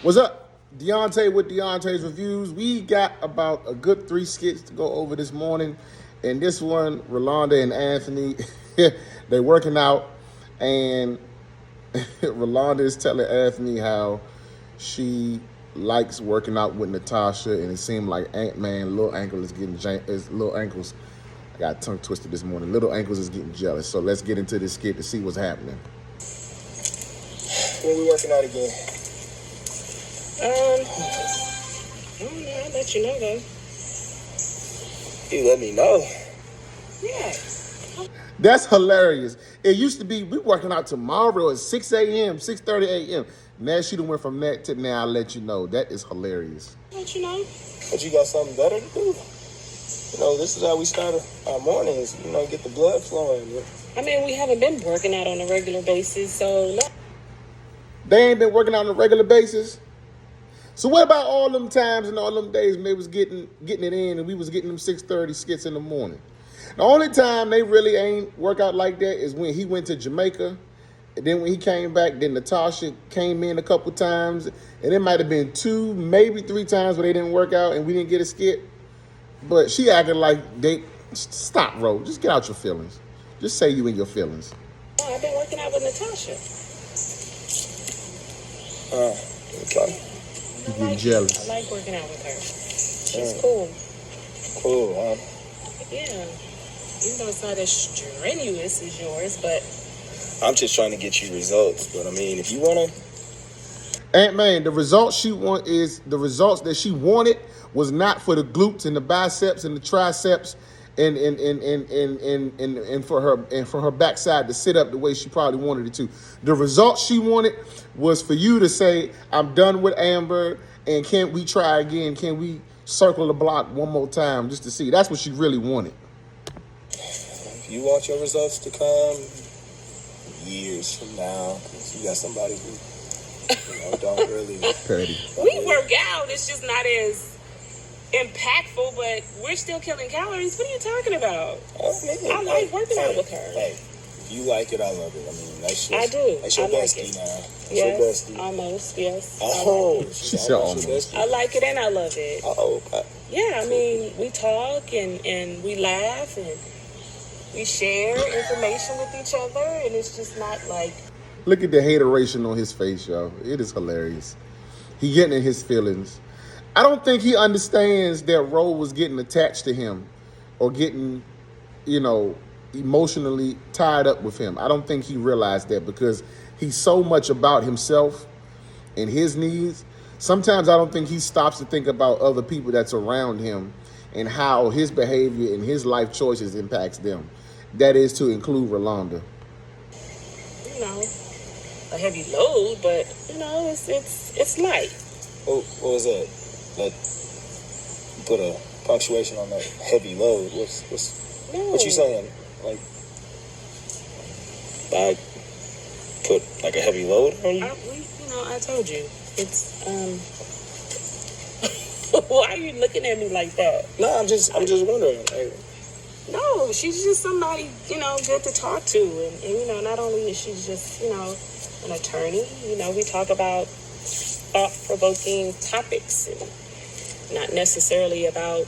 What's up? Deontay with Deontay's Reviews. We got about a good 3 skits to go over this morning. And this one, Rolanda and Anthony, they're working out. And Rolanda is telling Anthony how she likes working out with Natasha. And it seemed like Ant-Man, little ankle is getting little ankles. I got tongue twisted this morning. Little ankles is getting jealous. So let's get into this skit to see what's happening. When we working out again? I don't know. I'll let you know, though. You let me know. Yeah. That's hilarious. It used to be we working out tomorrow at 6 a.m., 6:30 a.m. Now she done went from that to now I'll let you know. That is hilarious. I'll let you know. But you got something better to do. You know, this is how we start our mornings. You know, get the blood flowing. I mean, we haven't been working out on a regular basis, so no. They ain't been working out on a regular basis. So what about all them times and all them days when they was getting it in and we was getting them 6:30 skits in the morning? The only time they really ain't work out like that is when he went to Jamaica. And then when he came back, then Natasha came in a couple times. And it might have been 2, maybe 3 times where they didn't work out and we didn't get a skit. But she acted like they... Stop, Ro. Just get out your feelings. Just say you in your feelings. No, I've been working out with Natasha. Okay. You getting jealous. I like working out with her. She's cool. Cool, huh? Yeah. Even though it's not as strenuous as yours, but... I'm just trying to get you results. But, I mean, if you want to... Ant-Man, the results she want is... The results that she wanted was not for the glutes and the biceps and the triceps and for her backside to sit up the way she probably wanted it to. The results she wanted was for you to say, I'm done with Amber, and can we try again? Can we circle the block one more time just to see? That's what she really wanted. If you want your results to come years from now, you got somebody who, don't really... Petty. We work out. It's just not as impactful, but we're still killing calories. What are you talking about? I like working out with her. Hey, if you like it, I love it. I mean, that's I do. That's your I like bestie it. now. That's Yes, your bestie. almost, yes. Oh, She said almost. your bestie. I like it and I love it. Oh, okay. Yeah, I mean, we talk and we laugh and we share information with each other, and it's just not like... Look at the hateration on his face, y'all. It is hilarious. He getting in his feelings. I don't think he understands that Ro was getting attached to him or getting, emotionally tied up with him. I don't think he realized that because he's so much about himself and his needs. Sometimes I don't think he stops to think about other people that's around him and how his behavior and his life choices impacts them. That is to include Rolanda. A heavy load, but it's light. What was that? Like, you put a punctuation on that heavy load. What you saying? Like, I put like a heavy load on you? I told you. It's why are you looking at me like that? No, I'm just wondering. Like, no, she's just somebody, good to talk to. And not only is she just, an attorney, we talk about thought-provoking topics and not necessarily about,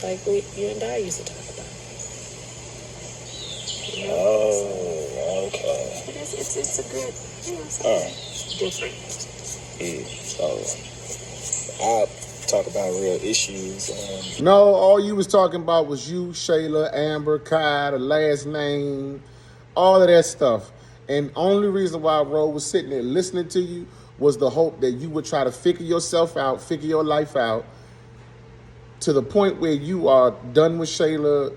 like you and I used to talk about. Oh, okay. It's a good, it's different. So, I'll talk about real issues. No, all you was talking about was you, Shayla, Amber, Kai, the last name, all of that stuff. And only reason why Ro was sitting there listening to you was the hope that you would try to figure yourself out, figure your life out, to the point where you are done with Shayla,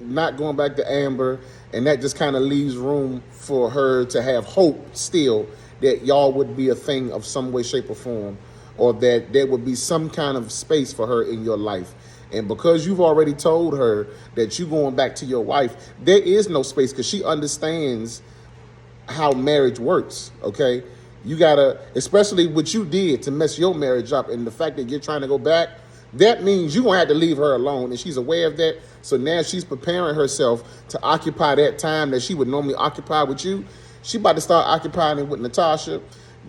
not going back to Amber, and that just kind of leaves room for her to have hope still that y'all would be a thing of some way, shape, or form, or that there would be some kind of space for her in your life. And because you've already told her that you're going back to your wife, there is no space because she understands how marriage works, okay? You gotta, especially what you did to mess your marriage up and the fact that you're trying to go back, that means you're gonna have to leave her alone, and she's aware of that. So now she's preparing herself to occupy that time that she would normally occupy with you. She about to start occupying it with Natasha,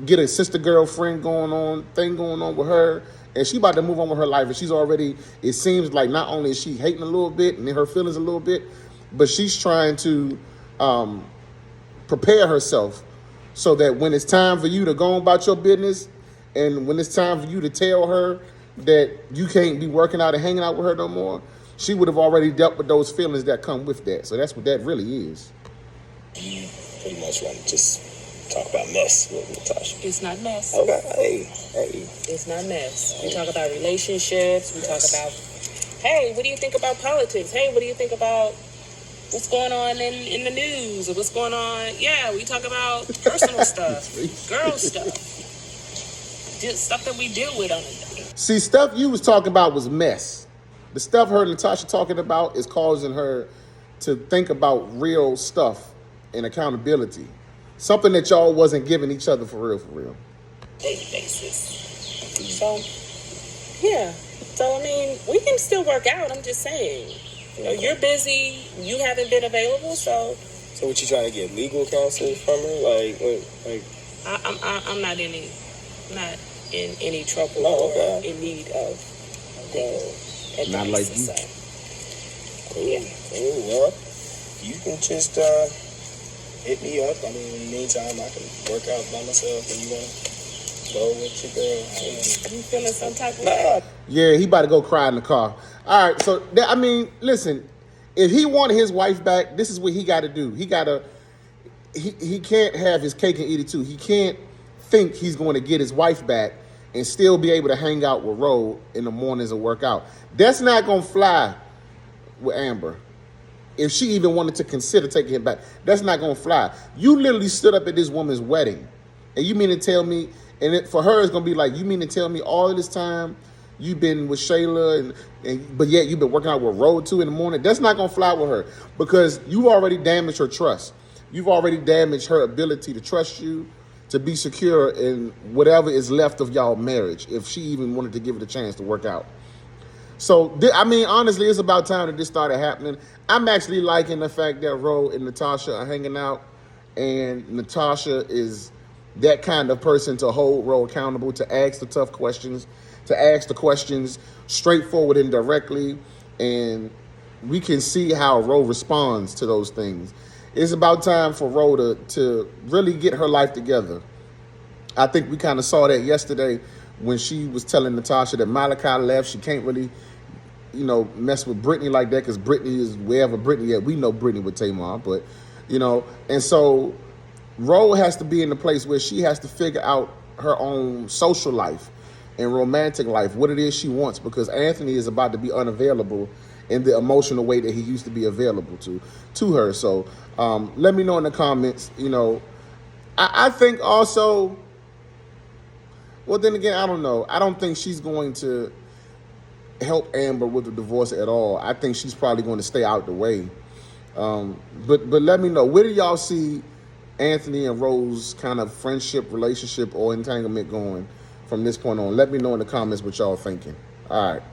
get a sister girlfriend going on with her, and she about to move on with her life. And she's already, it seems like not only is she hating a little bit and in her feelings a little bit, but she's trying to prepare herself so that when it's time for you to go about your business and when it's time for you to tell her that you can't be working out and hanging out with her no more, she would have already dealt with those feelings that come with that. So that's what that really is. You pretty much want to just talk about mess with Natasha. It's not mess. Okay, hey. It's not mess. We talk about relationships. We talk about, hey, what do you think about politics? Hey, what do you think about what's going on in the news or what's going on? Yeah, we talk about personal stuff, girl stuff, just stuff that we deal with on a day. See, stuff you was talking about was mess. The stuff her and Natasha talking about is causing her to think about real stuff and accountability. Something that y'all wasn't giving each other for real. Daily basis. So, yeah. So, I mean, we can still work out. I'm just saying. You know, you're busy. You haven't been available, so. So, what you trying to get legal counsel from her? I'm not in any trouble or in need of advice. Not like you. So. Cool. Well, you can just hit me up. I mean, in the meantime, I can work out by myself when you want to go with your girl. You feeling some type of way? Yeah, he about to go cry in the car. All right, so, I mean, listen, if he wanted his wife back, this is what he got to do. He can't have his cake and eat it too. He can't think he's going to get his wife back and still be able to hang out with Ro in the mornings and work out. That's not going to fly with Amber. If she even wanted to consider taking him back, that's not going to fly. You literally stood up at this woman's wedding, and you mean to tell me, and for her it's going to be like, you mean to tell me all of this time you've been with Shayla, but yet you've been working out with Ro too in the morning? That's not going to fly with her because you already damaged her trust. You've already damaged her ability to trust you, to be secure in whatever is left of y'all marriage, if she even wanted to give it a chance to work out. So, I mean, honestly, it's about time that this started happening. I'm actually liking the fact that Ro and Natasha are hanging out, and Natasha is that kind of person to hold Ro accountable, to ask the tough questions, to ask the questions straightforward and directly, and we can see how Ro responds to those things. It's about time for Ro to really get her life together. I think we kind of saw that yesterday when she was telling Natasha that Malachi left. She can't really, mess with Brittany like that because Brittany is wherever Brittany at. We know Brittany with Tamar, but, and so Ro has to be in the place where she has to figure out her own social life and romantic life, what it is she wants, because Anthony is about to be unavailable in the emotional way that he used to be available to her. So let me know in the comments. I think also, well, then again, I don't know. I don't think she's going to help Amber with the divorce at all. I think she's probably going to stay out the way. But let me know, where do y'all see Anthony and Ro's kind of friendship, relationship, or entanglement going from this point on? Let me know in the comments what y'all thinking. All right.